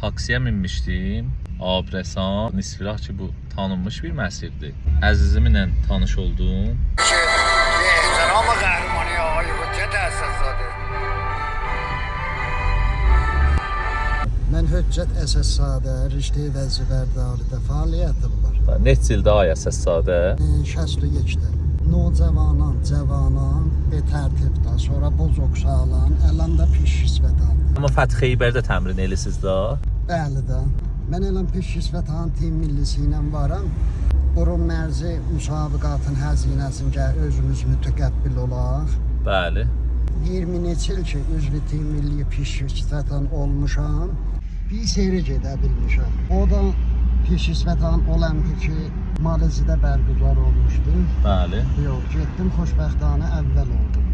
Taksiyə minmişdim. Abresan, nisfirah ki bu tanınmış bir məsirdir. Əzizimlə tanış oldum. Ehtiramı qəhrəmanı ağay Hüccət Əsədzadə. Mən Hüccət Əsədzadə, Rişdi Vəzifərdaridə fəaliyyətim var. Neçə ildə ay Əsədzadə? 62-də. Nocavanam, cavanam, be tərtibdə, sonra bozuq sağlam, əlanda pişisvətan. Amma Fəth Xeybərdə təmrin elisiniz də? Bəli də. Mən eləm pişisvətan tim millisi ilə varam. Burun mərzi müsabiqatın həzinəsincə özümüz mütəqəbbil olaq. Bəli. 20 neçə il ki, üzvü tim milli pişisvətan olmuşam. Bir seyri gedə bilmişəm. O da pişisvətan olimpiki Malezidə bərqüzar olmuşdu. Bəli. Yox, getdim xoşbəxtanə əvvəl oldum.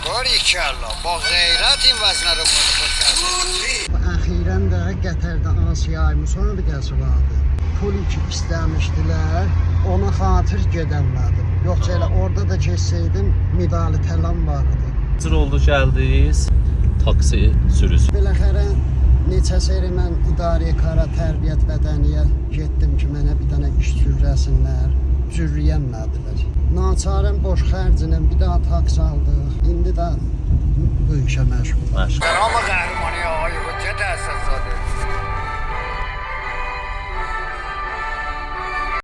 Barikəllah, bax qeyrətin vəznəri qoydu. Əxirən də Qətərdə Asiya müsabiqəsi vardı. Pul ki istəmişdilər, ona xatir gedəmədim. Yoxsa elə orada da keçsəydim, medali təlan vardı. Hazır oldu gəldiniz, taksi sürüsü. Beləxərə neçə seri mən idarə kara tərbiyyət bədəniyə getdim ki, mənə bir dənə iş sürrəsinlər, sürriyənmədilər. Naçarın boş xərcinin bir daha taksi aldıq. İndi də bu işə məşğul. Ehtiramı qəhrəmanı